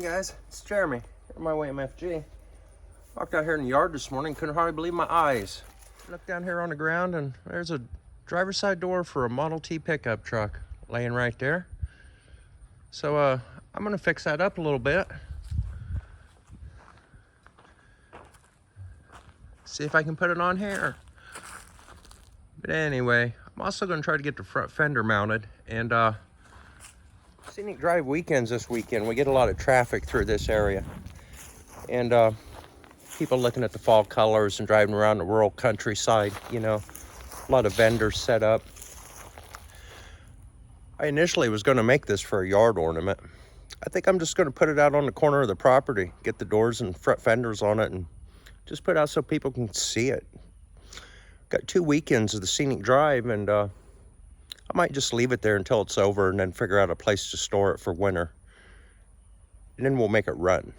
guys, it's Jeremy. Here my way MFG. Walked out here in the yard this morning, couldn't hardly believe my eyes. Looked down here on the ground and there's a driver's side door for a Model T pickup truck laying right there. So I'm gonna fix that up a little bit. See if I can put it on here. But anyway, I'm also gonna try to get the front fender mounted. And Scenic Drive weekends this weekend. We get a lot of traffic through this area. And people looking at the fall colors and driving around the rural countryside, you know. A lot of vendors set up. I initially was gonna make this for a yard ornament. I think I'm just gonna put it out on the corner of the property, get the doors and front fenders on it, and just put it out so people can see it. Got 2 weekends of the Scenic Drive, and I might just leave it there until it's over and then figure out a place to store it for winter. And then we'll make it run.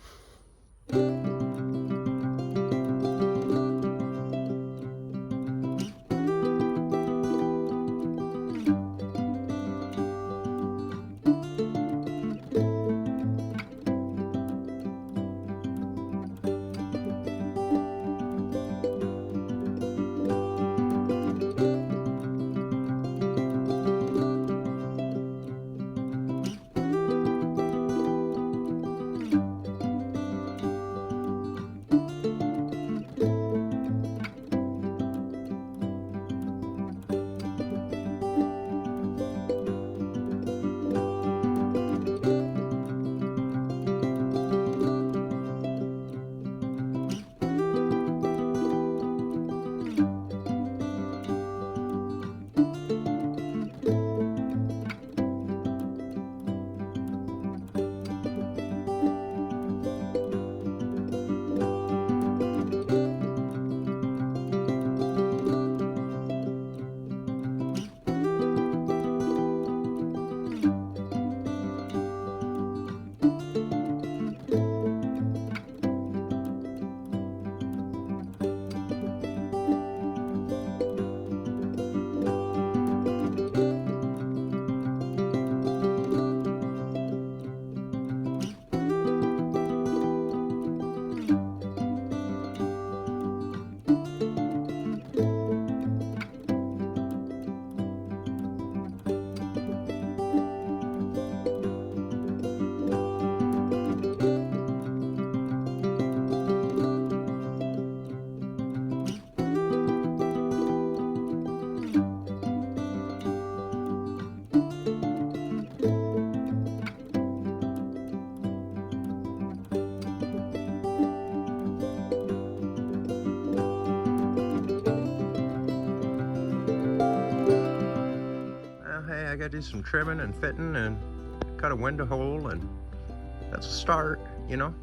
I gotta do some trimming and fitting and cut a window hole, and that's a start, you know.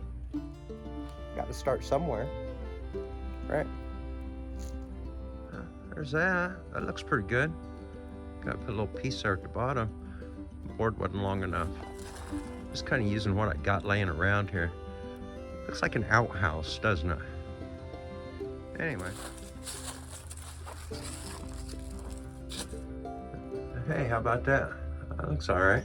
Got to start somewhere, right? There's that. That looks pretty good. Got to put a little piece there at the bottom. The board wasn't long enough. Just kind of using what I got laying around here. Looks like an outhouse, doesn't it? Anyway. Hey, how about that? That looks all right.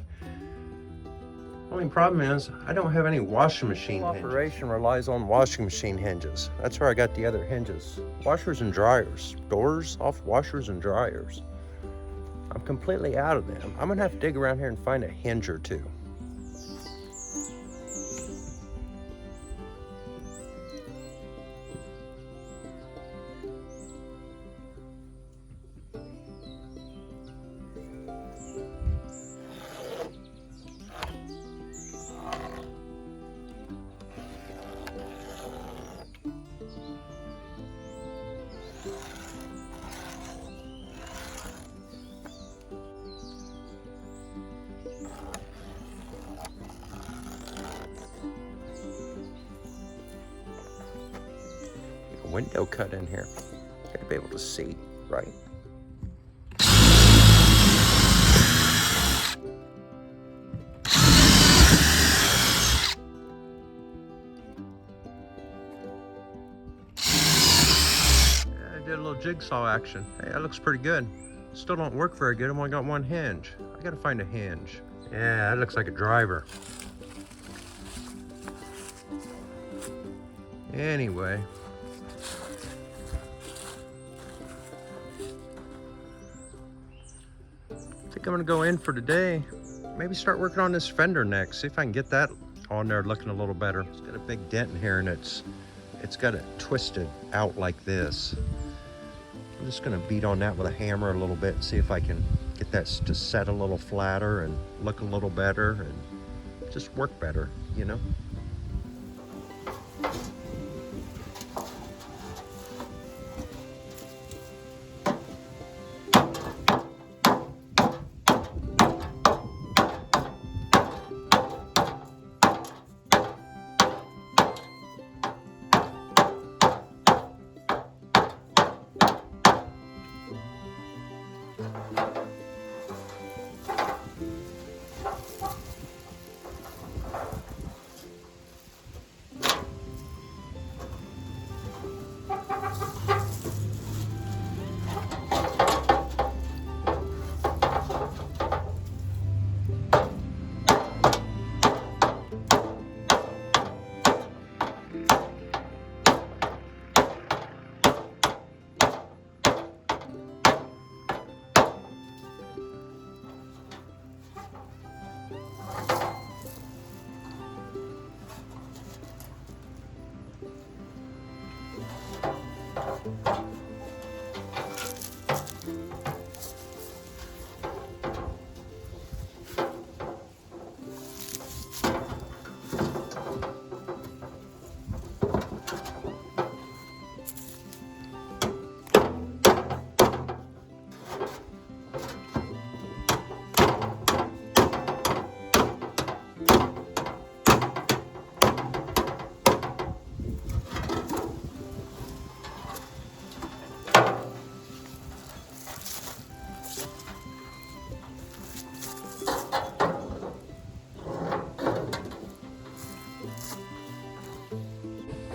Only problem is I don't have any washing machine hinges. Operation relies on washing machine hinges. That's where I got the other hinges. Washers and dryers. Doors off washers and dryers. I'm completely out of them. I'm gonna have to dig around here and find a hinge or two. Window cut in here. Gotta be able to see, right? Yeah, I did a little jigsaw action. Hey, that looks pretty good. Still don't work very good. I've only got one hinge. I gotta find a hinge. Yeah, that looks like a driver. Anyway. I think I'm gonna go in for today. Maybe start working on this fender next. See if I can get that on there looking a little better. It's got a big dent in here and it's got it twisted out like this. I'm just gonna beat on that with a hammer a little bit and see if I can get that to set a little flatter and look a little better and just work better, you know?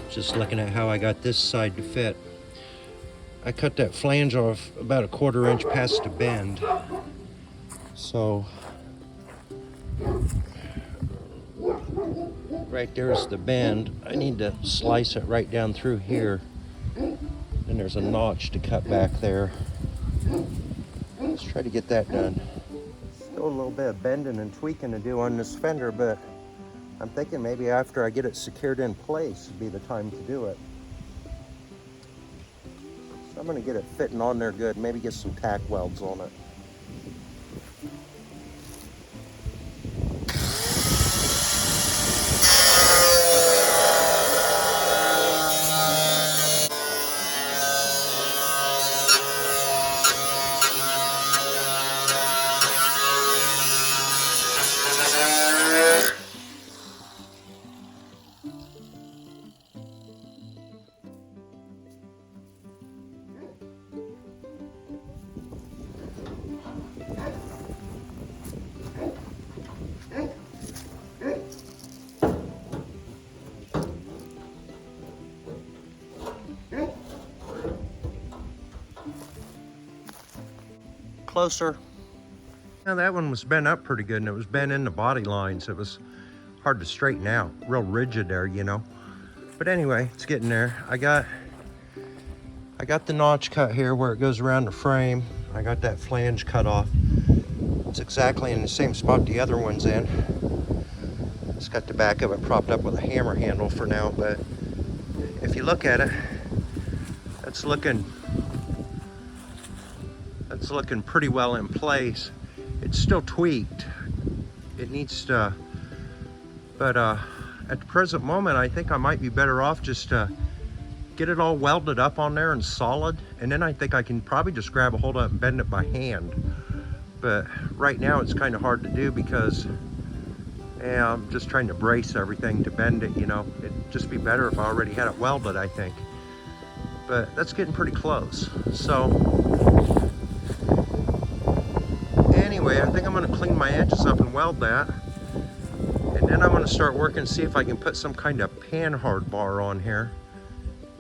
Just looking at how I got this side to fit. I cut that flange off about 1/4 inch past the bend. So right there's the bend. I need to slice it right down through here. And there's a notch to cut back there. Let's try to get that done. Still a little bit of bending and tweaking to do on this fender, but I'm thinking maybe after I get it secured in place would be the time to do it. So I'm gonna get it fitting on there good, maybe get some tack welds on it. Closer. Now that one was bent up pretty good and it was bent in the body lines. It was hard to straighten out, real rigid there, you know. But anyway, it's getting there. I got the notch cut here where it goes around the frame. I got that flange cut off. It's exactly in the same spot the other one's in. It's got the back of it propped up with a hammer handle for now, but if you look at it, that's looking pretty well in place. It's still tweaked. It needs to, but at the present moment, I think I might be better off just to get it all welded up on there and solid, and then I think I can probably just grab a hold of it and bend it by hand. But right now it's kind of hard to do because I'm just trying to brace everything to bend it, you know. It'd just be better if I already had it welded, I think. But that's getting pretty close. So anyway, I think I'm gonna clean my edges up and weld that. And then I'm gonna start working, see if I can put some kind of panhard bar on here.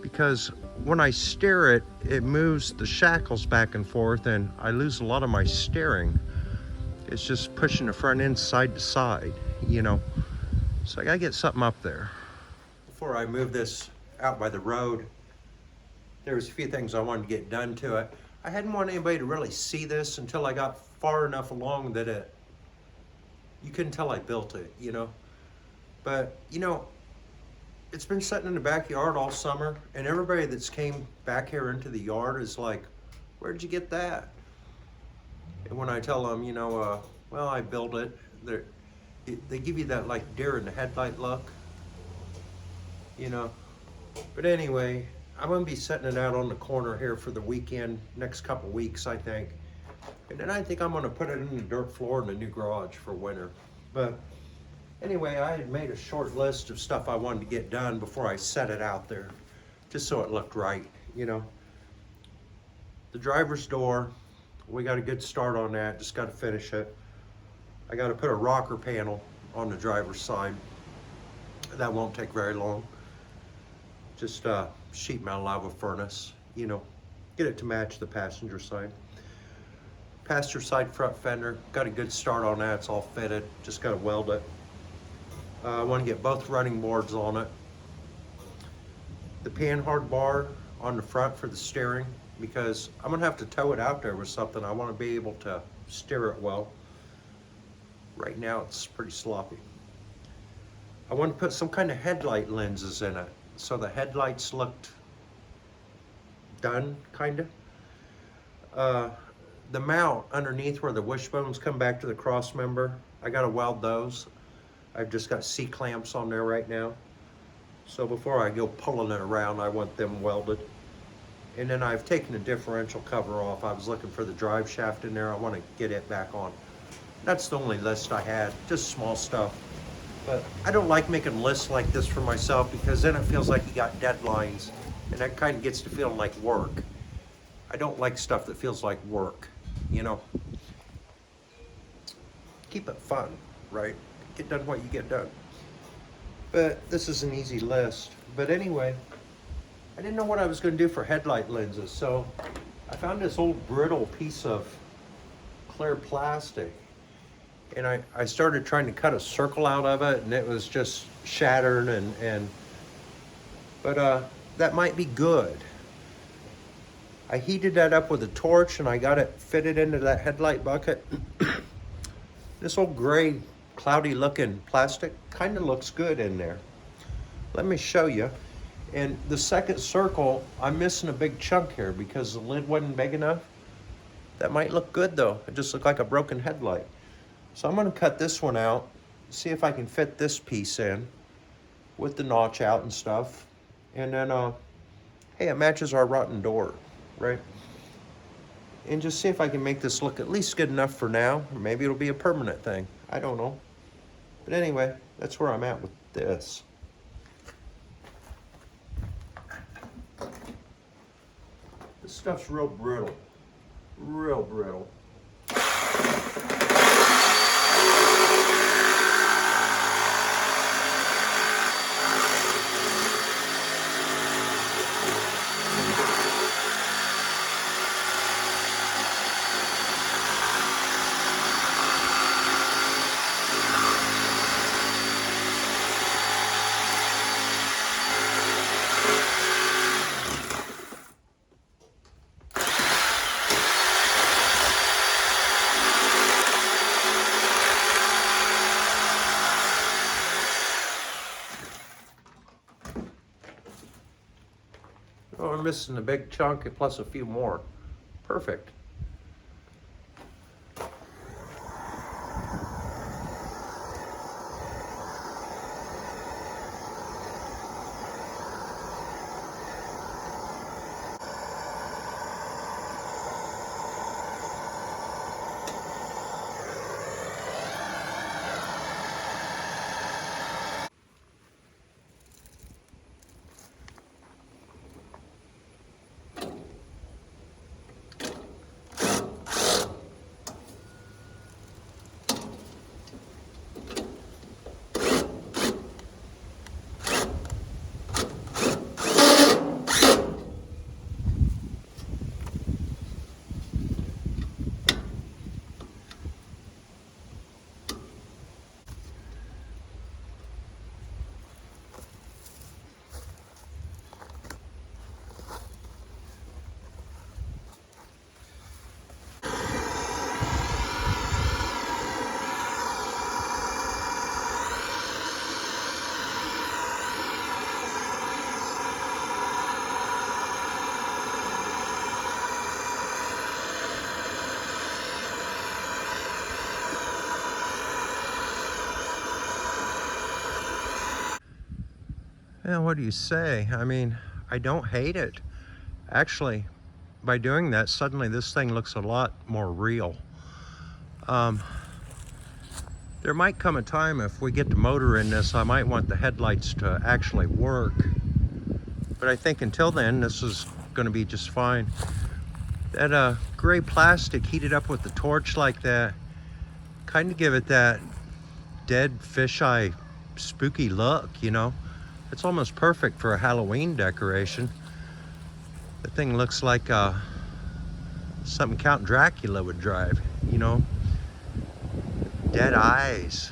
Because when I steer it, it moves the shackles back and forth and I lose a lot of my steering. It's just pushing the front end side to side, you know. So I gotta get something up there. Before I move this out by the road. There was a few things I wanted to get done to it. I hadn't wanted anybody to really see this until I got far enough along that you couldn't tell I built it, you know. But, you know, it's been sitting in the backyard all summer, and everybody that's came back here into the yard is like, where'd you get that? And when I tell them, you know, well, I built it, they give you that like deer in the headlight look, you know. But anyway, I'm gonna be setting it out on the corner here for the weekend, next couple weeks, I think. And then I think I'm gonna put it in the dirt floor in the new garage for winter. But anyway, I had made a short list of stuff I wanted to get done before I set it out there, just so it looked right, you know. The driver's door, we got a good start on that, just gotta finish it. I gotta put a rocker panel on the driver's side. That won't take very long. Just sheet metal lava furnace, you know, get it to match the passenger side. Passenger side front fender, got a good start on that, it's all fitted, just gotta weld it. I want to get both running boards on it. The panhard bar on the front for the steering, because I'm gonna have to tow it out there with something. I want to be able to steer it well. Right now it's pretty sloppy. I want to put some kind of headlight lenses in it, so the headlights looked done, kind of. The mount underneath where the wishbones come back to the cross member, I gotta weld those. I've just got C-clamps on there right now. So before I go pulling it around, I want them welded. And then I've taken the differential cover off. I was looking for the drive shaft in there. I want to get it back on. That's the only list I had, just small stuff. But I don't like making lists like this for myself, because then it feels like you got deadlines, and that kind of gets to feeling like work. I don't like stuff that feels like work, you know. Keep it fun, right? Get done what you get done. But this is an easy list. But anyway, I didn't know what I was going to do for headlight lenses, so I found this old brittle piece of clear plastic. And I started trying to cut a circle out of it, and it was just shattered, but that might be good. I heated that up with a torch, and I got it fitted into that headlight bucket. This old gray, cloudy looking plastic kind of looks good in there. Let me show you. And the second circle, I'm missing a big chunk here because the lid wasn't big enough. That might look good though. It just looked like a broken headlight. So I'm gonna cut this one out, see if I can fit this piece in with the notch out and stuff. And then, hey, it matches our rotten door, right? And just see if I can make this look at least good enough for now. Or maybe it'll be a permanent thing, I don't know. But anyway, that's where I'm at with this. This stuff's real brittle, real brittle. Oh, I'm missing a big chunk plus a few more. Perfect. Yeah, what do you say? I mean, I don't hate it. Actually, by doing that, suddenly this thing looks a lot more real. There might come a time if we get the motor in this, I might want the headlights to actually work. But I think until then, this is going to be just fine. That gray plastic heated up with the torch like that, kind of give it that dead fisheye spooky look, you know? It's almost perfect for a Halloween decoration. The thing looks like something Count Dracula would drive, you know? Dead eyes.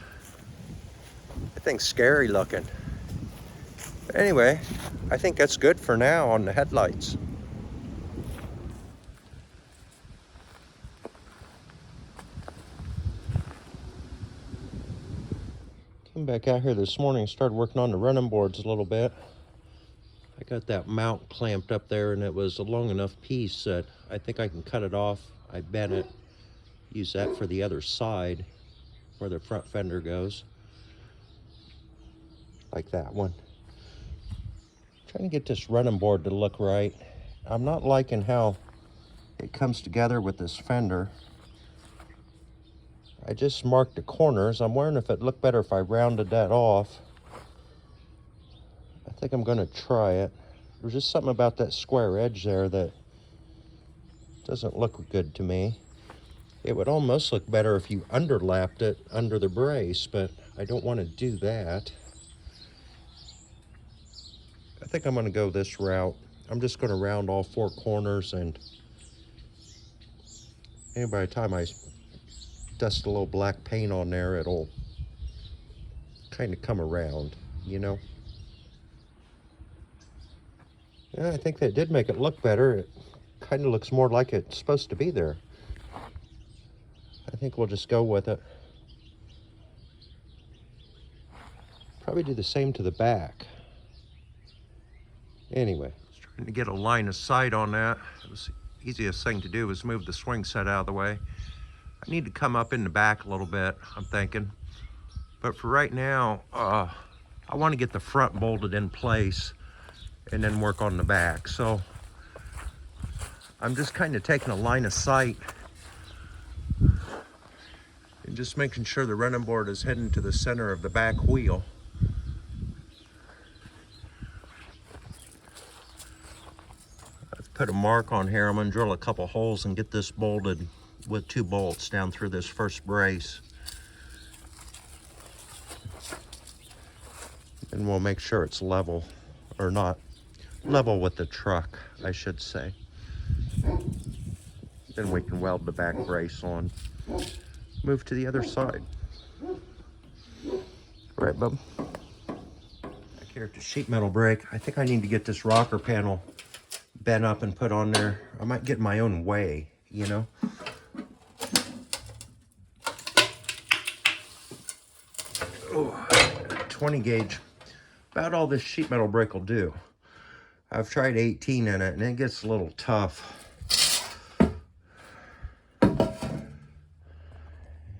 That thing's scary looking. But anyway, I think that's good for now on the headlights. Came back out here this morning and started working on the running boards a little bit. I got that mount clamped up there and it was a long enough piece that I think I can cut it off. I bent it, use that for the other side where the front fender goes. Like that one. Trying to get this running board to look right. I'm not liking how it comes together with this fender. I just marked the corners. I'm wondering if it'd look better if I rounded that off. I think I'm gonna try it. There's just something about that square edge there that doesn't look good to me. It would almost look better if you underlapped it under the brace, but I don't want to do that. I think I'm going to go this route. I'm just going to round all four corners, and by the time I dust a little black paint on there, it'll kind of come around, you know? Yeah, I think that did make it look better. It kind of looks more like it's supposed to be there. I think we'll just go with it. Probably do the same to the back. Anyway, just trying to get a line of sight on that. It was the easiest thing to do was move the swing set out of the way. I need to come up in the back a little bit, I'm thinking. But for right now, I want to get the front bolted in place and then work on the back. So I'm just kind of taking a line of sight and just making sure the running board is heading to the center of the back wheel. I've put a mark on here. I'm going to drill a couple holes and get this bolted with 2 bolts down through this first brace. And we'll make sure it's level, or not level with the truck, I should say. Then we can weld the back brace on. Move to the other side. Right, bub? Back here at the sheet metal brake, I think I need to get this rocker panel bent up and put on there. I might get in my own way, you know? Oh, 20 gauge. About all this sheet metal brake will do. I've tried 18 in it and it gets a little tough.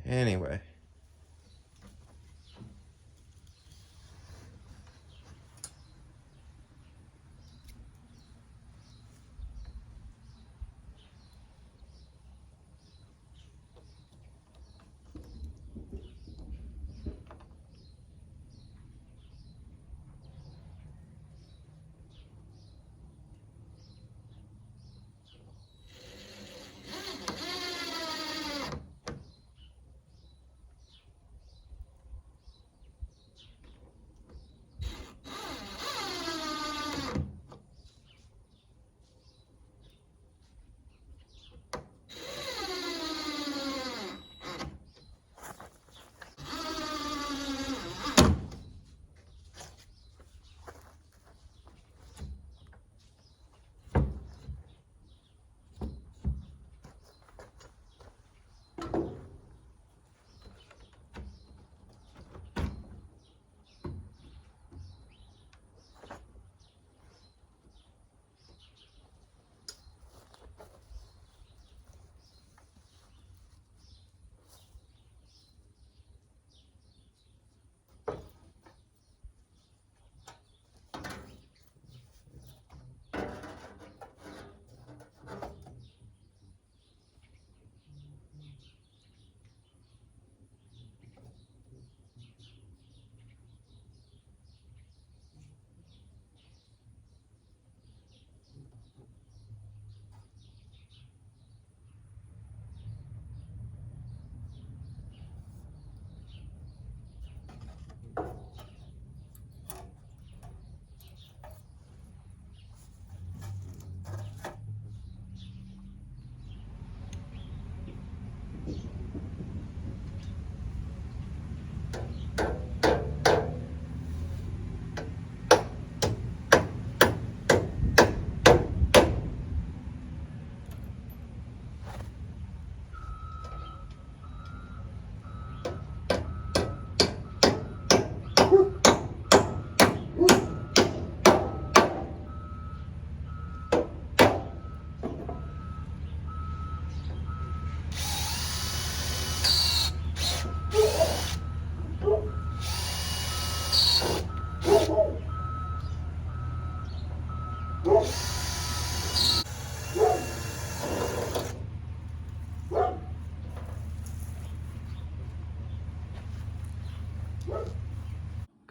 Anyway.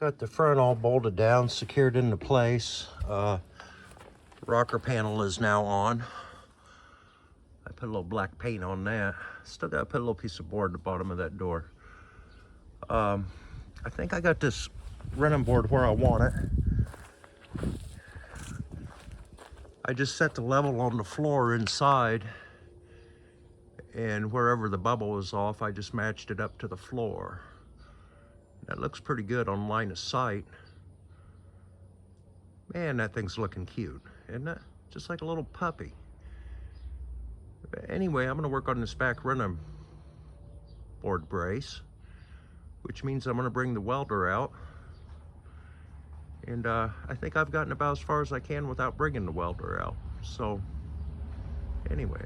Got the front all bolted down, secured into place. Rocker panel is now on. I put a little black paint on that. Still got to put a little piece of board at the bottom of that door. I think I got this running board where I want it. I just set the level on the floor inside, and wherever the bubble is off, I just matched it up to the floor. That looks pretty good on line of sight. Man, that thing's looking cute, isn't it? Just like a little puppy. But anyway, I'm gonna work on this back running board brace, which means I'm gonna bring the welder out. And I think I've gotten about as far as I can without bringing the welder out. So, anyway.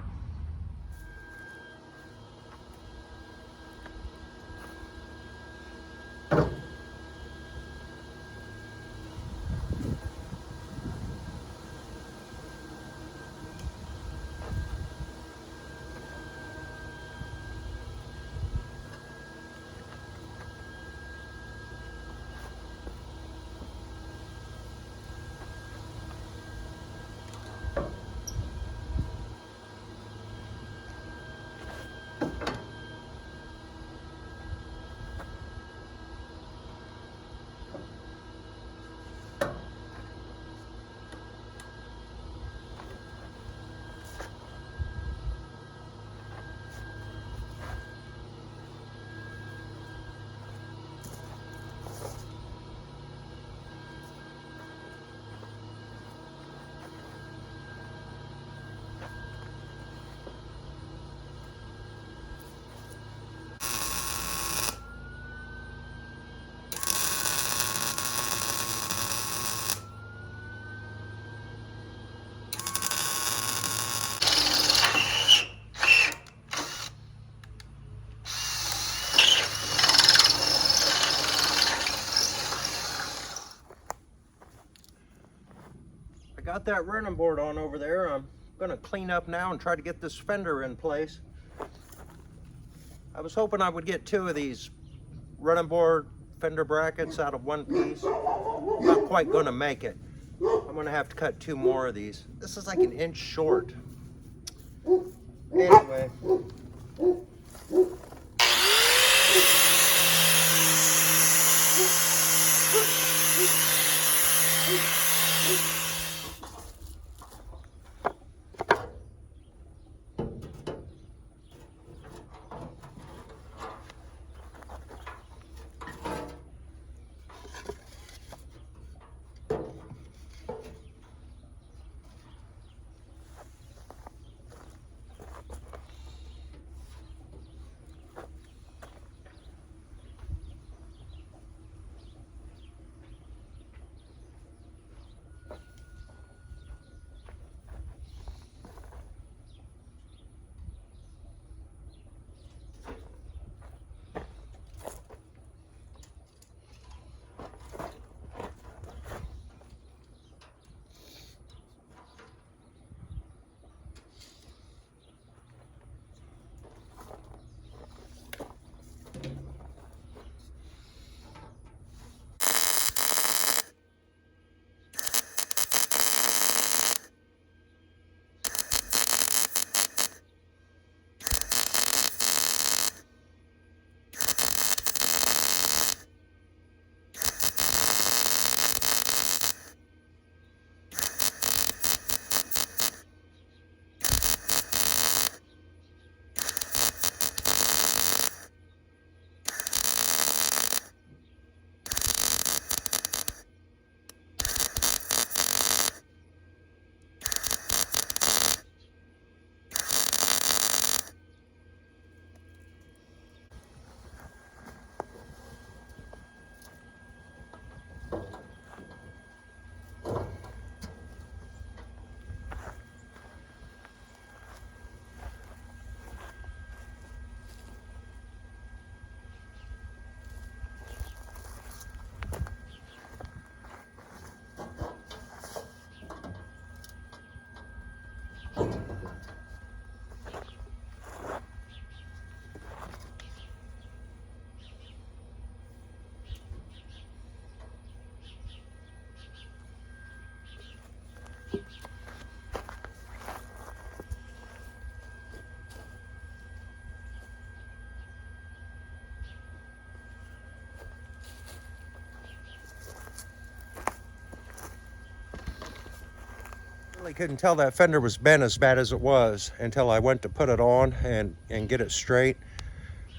Got that running board on over there. I'm gonna clean up now and try to get this fender in place. I was hoping I would get 2 of these running board fender brackets out of one piece. Not quite gonna make it. I'm gonna have to cut 2 more of these. This is like an inch short. Anyway. Really couldn't tell that fender was bent as bad as it was until I went to put it on and get it straight.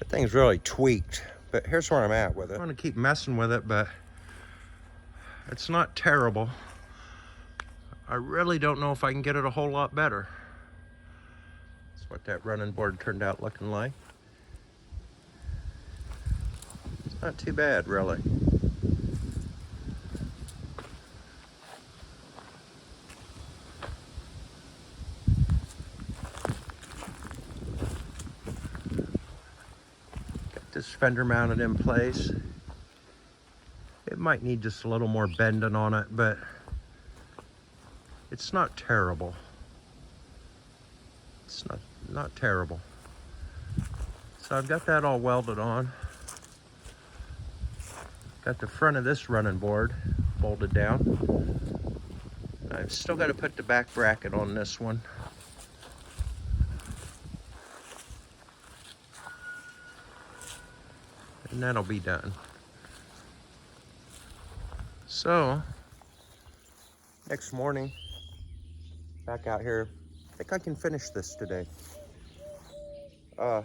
That thing's really tweaked, but here's where I'm at with it. I'm gonna keep messing with it, but it's not terrible. I really don't know if I can get it a whole lot better. That's what that running board turned out looking like. It's not too bad, really. This fender mounted in place. It might need just a little more bending on it, but it's not terrible. It's not terrible. So I've got that all welded on. Got the front of this running board bolted down. I've still got to put the back bracket on this one. And that'll be done. So, next morning, back out here, I think I can finish this today. I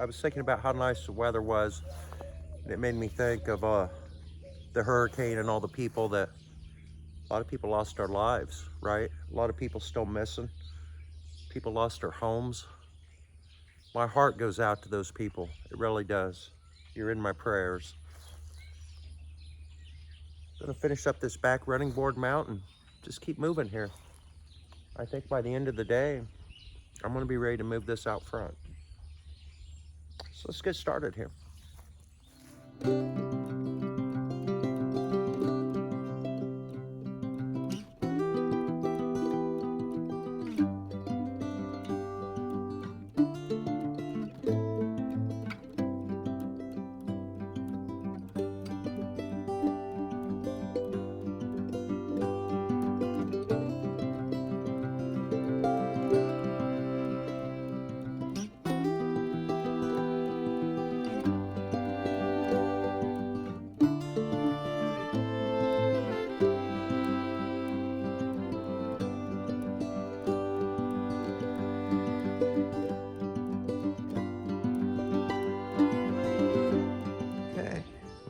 was thinking about how nice the weather was, and it made me think of the hurricane and all the people that, a lot of people lost their lives, right? A lot of people still missing. People lost their homes. My heart goes out to those people. It really does. You're in my prayers. I'm gonna finish up this back running board mount and just keep moving here. I think by the end of the day, I'm gonna be ready to move this out front. So let's get started here.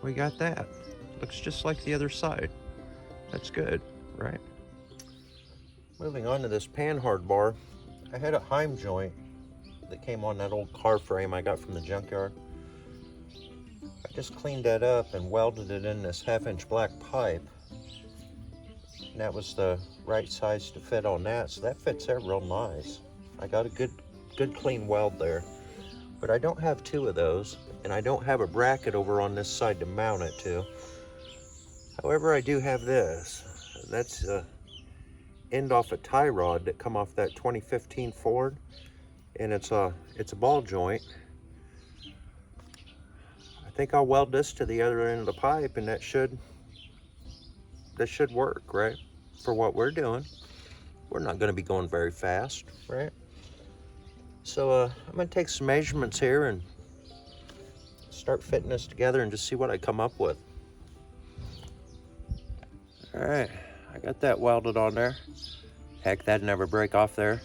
We got that. Looks just like the other side. That's good, right? Moving on to this panhard bar. I had a Heim joint that came on that old car frame I got from the junkyard. I just cleaned that up and welded it in this 1/2-inch black pipe. And that was the right size to fit on that, so that fits there real nice. I got a good clean weld there. But I don't have two of those, and I don't have a bracket over on this side to mount it to. However, I do have this. That's end off a tie rod that come off that 2015 Ford, and it's a ball joint. I think I'll weld this to the other end of the pipe, and that should work, right? For what we're doing. We're not going to be going very fast, right? So I'm going to take some measurements here and start fitting this together and just see what I come up with. All right, I got that welded on there. Heck, that'd never break off there.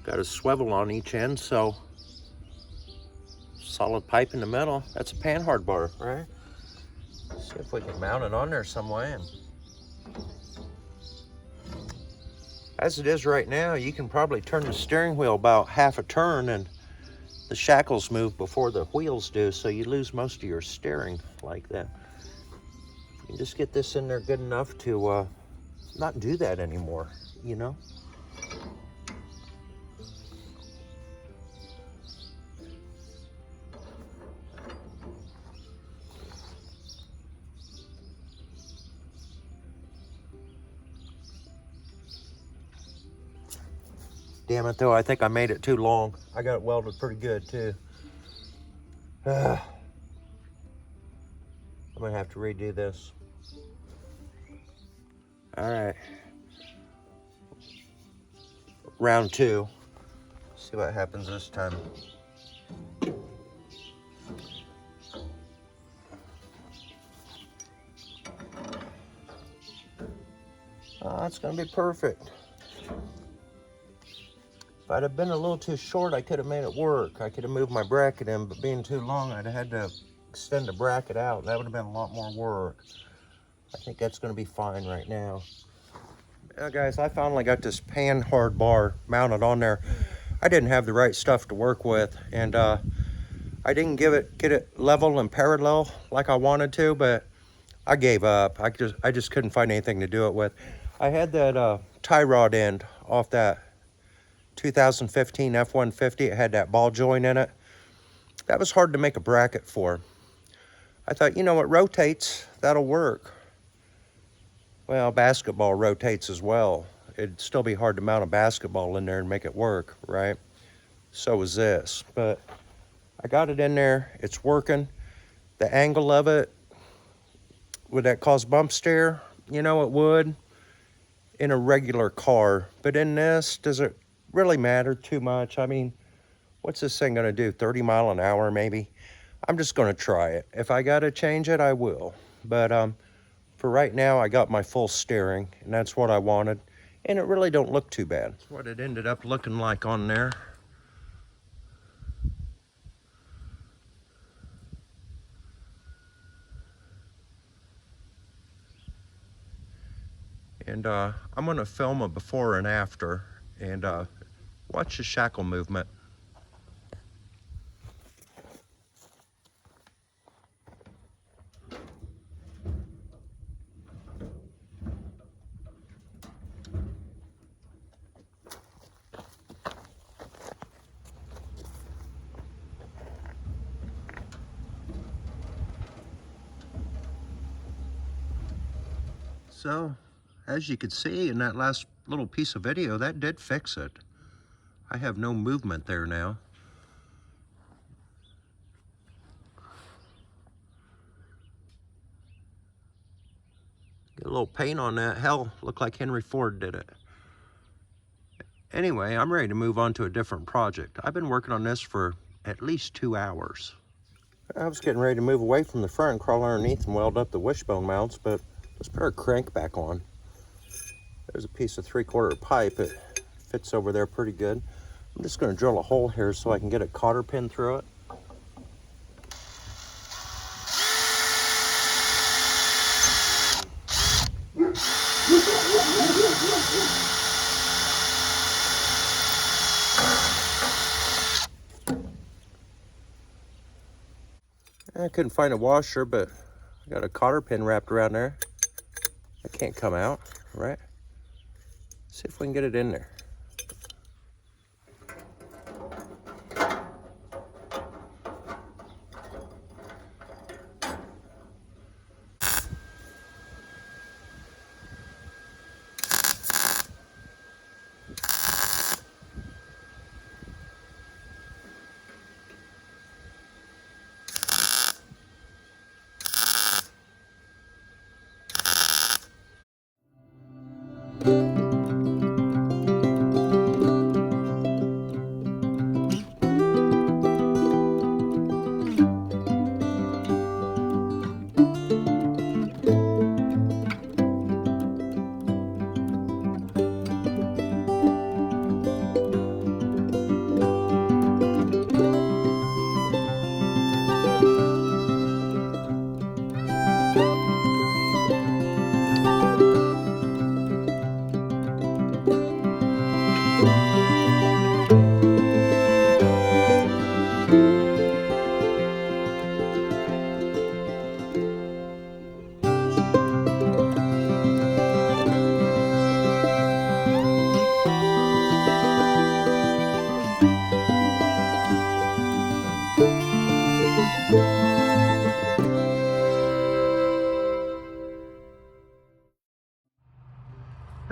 Got a swivel on each end, so solid pipe in the middle. That's a panhard bar, right? See if we can mount it on there some way. And as it is right now, you can probably turn the steering wheel about half a turn and the shackles move before the wheels do, so you lose most of your steering like that. You can just get this in there good enough to not do that anymore, you know? Damn it though, I think I made it too long. I got it welded pretty good too. I'm gonna have to redo this. All right. Round 2. See what happens this time. Oh, that's gonna be perfect. If I'd have been a little too short, I could have made it work. I could have moved my bracket in, but being too long, I'd have had to extend the bracket out. That would have been a lot more work. I think that's gonna be fine right now. Now guys, I finally got this pan hard bar mounted on there. I didn't have the right stuff to work with, and I didn't get it level and parallel like I wanted to, but I gave up. I just couldn't find anything to do it with. I had that tie rod end off that 2015 F-150. It had that ball joint in it. That was hard to make a bracket for. I thought, you know, it rotates, that'll work. Well, basketball rotates as well. It'd still be hard to mount a basketball in there and make it work, right? So is this, but I got it in there, it's working. The angle of it, would that cause bump steer? You know, it would in a regular car, but in this, does it really matter too much? I mean, what's this thing gonna do, 30 mile an hour maybe? I'm just gonna try it. If I gotta change it, I will. But for right now, I got my full steering, and that's what I wanted. And it really don't look too bad. That's what it ended up looking like on there. And I'm gonna film a before and after, and watch the shackle movement. So, as you could see in that last little piece of video, that did fix it. I have no movement there now. Get a little paint on that. Hell, looked like Henry Ford did it. Anyway, I'm ready to move on to a different project. I've been working on this for at least 2 hours. I was getting ready to move away from the front and crawl underneath and weld up the wishbone mounts, but let's put our crank back on. There's a piece of 3/4 pipe. It fits over there pretty good. I'm just going to drill a hole here so I can get a cotter pin through it. I couldn't find a washer, but I got a cotter pin wrapped around there. That can't come out, right? See if we can get it in there.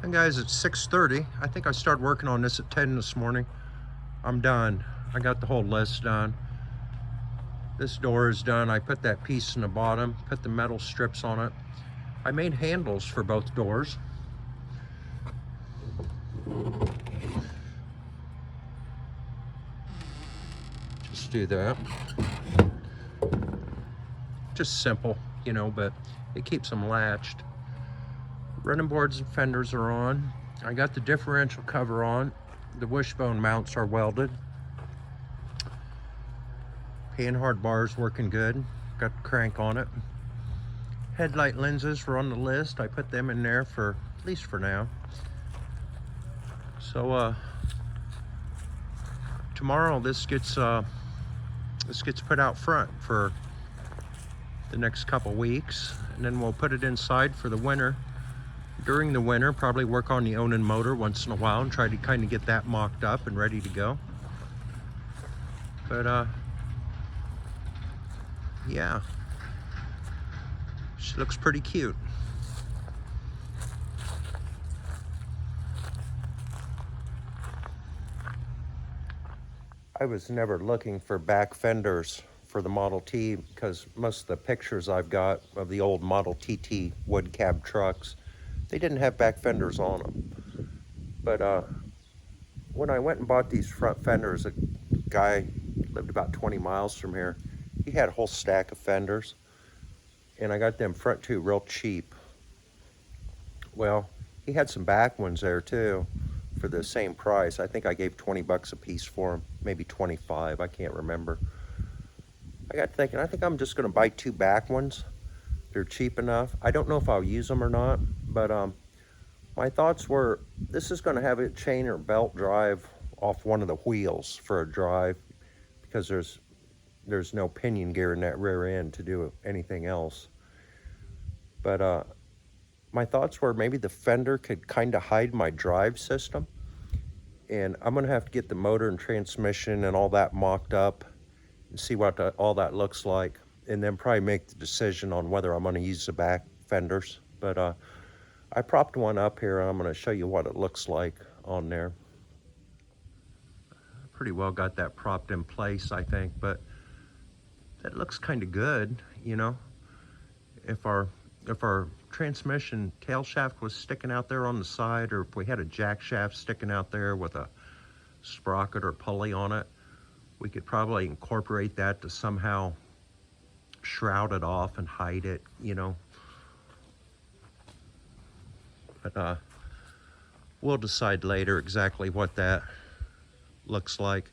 And guys, it's 6:30. I think I started working on this at 10 this morning. I'm done. I got the whole list done. This door is done. I put that piece in the bottom, put the metal strips on it. I made handles for both doors. just do that. Just simple, you know, but it keeps them latched. Running boards and fenders are on. I got the differential cover on. The wishbone mounts are welded. Panhard bars working good. Got the crank on it. Headlight lenses were on the list. I put them in there for, at least for now. So tomorrow this gets put out front for the next couple weeks, and then we'll put it inside for the winter. During the winter, probably work on the Onan motor once in a while and try to kind of get that mocked up and ready to go. But yeah, she looks pretty cute. I was never looking for back fenders for the Model T because most of the pictures I've got of the old Model TT wood cab trucks, they didn't have back fenders on them. But when I went and bought these front fenders, a guy lived about 20 miles from here. He had a whole stack of fenders, and I got them front two real cheap. Well, he had some back ones there too for the same price. I think I gave 20 bucks a piece for them, maybe 25, I can't remember. I got thinking, I think I'm just gonna buy two back ones. They're cheap enough. I don't know if I'll use them or not, but my thoughts were, this is gonna have a chain or belt drive off one of the wheels for a drive, because there's no pinion gear in that rear end to do anything else. But my thoughts were maybe the fender could kind of hide my drive system, and I'm gonna have to get the motor and transmission and all that mocked up and see what all that looks like, and then probably make the decision on whether I'm gonna use the back fenders. But I propped one up here, and I'm gonna show you what it looks like on there. Pretty well got that propped in place, I think, but that looks kind of good, you know. If our transmission tail shaft was sticking out there on the side, or if we had a jack shaft sticking out there with a sprocket or pulley on it, we could probably incorporate that to somehow shroud it off and hide it, you know. But we'll decide later exactly what that looks like.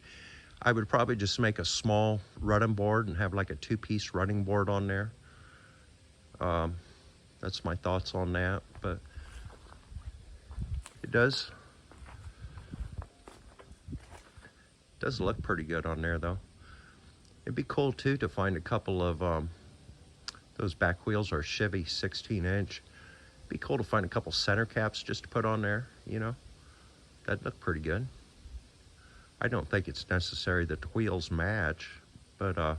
I would probably just make a small running board and have like a two-piece running board on there. That's my thoughts on that, but it does look pretty good on there though. It'd be cool too to find a couple of those back wheels are Chevy 16-inch. It'd be cool to find a couple center caps just to put on there, you know. That'd look pretty good. I don't think it's necessary that the wheels match, but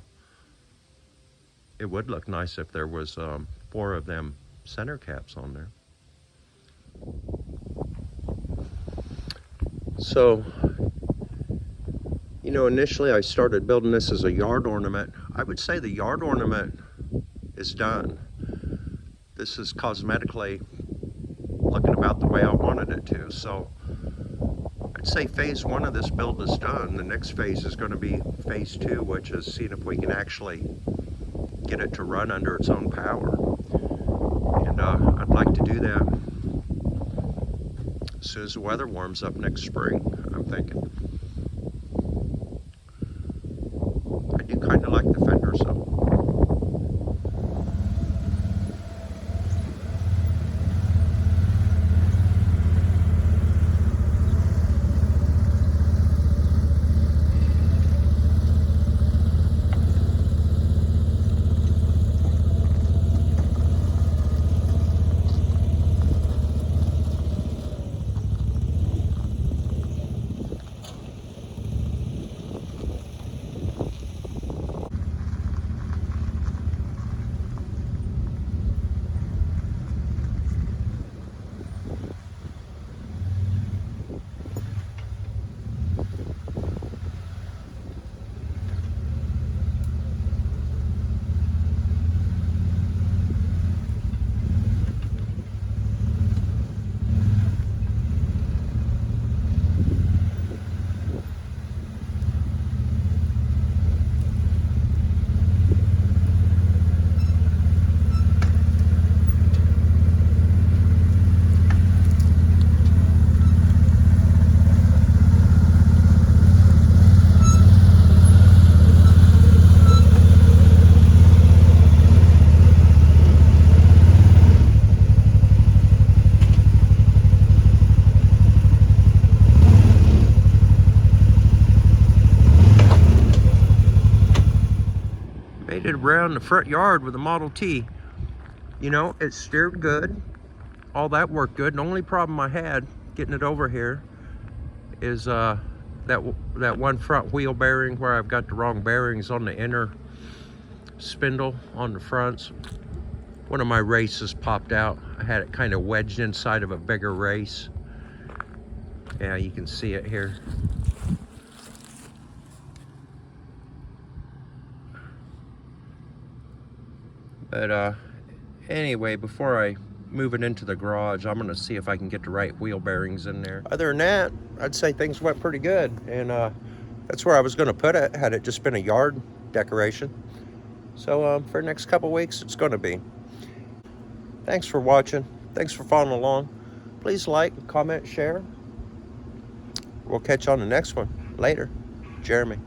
it would look nice if there was 4 of them center caps on there. So, you know, initially I started building this as a yard ornament. I would say the yard ornament is done. This is cosmetically looking about the way I wanted it to. So I'd say phase 1 of this build is done. The next phase is going to be phase 2, which is seeing if we can actually get it to run under its own power. And I'd like to do that as soon as the weather warms up next spring, I'm thinking. I do kind of like the fenders though. around the front yard with a Model T. You know, it steered good. All that worked good. The only problem I had getting it over here is that one front wheel bearing where I've got the wrong bearings on the inner spindle on the fronts. One of my races popped out. I had it kind of wedged inside of a bigger race. Yeah, you can see it here. But anyway, before I move it into the garage, I'm gonna see if I can get the right wheel bearings in there. Other than that, I'd say things went pretty good. And that's where I was gonna put it, had it just been a yard decoration. So for the next couple weeks, it's gonna be. Thanks for watching. Thanks for following along. Please like, comment, share. We'll catch you on the next one. Later. Jeremy.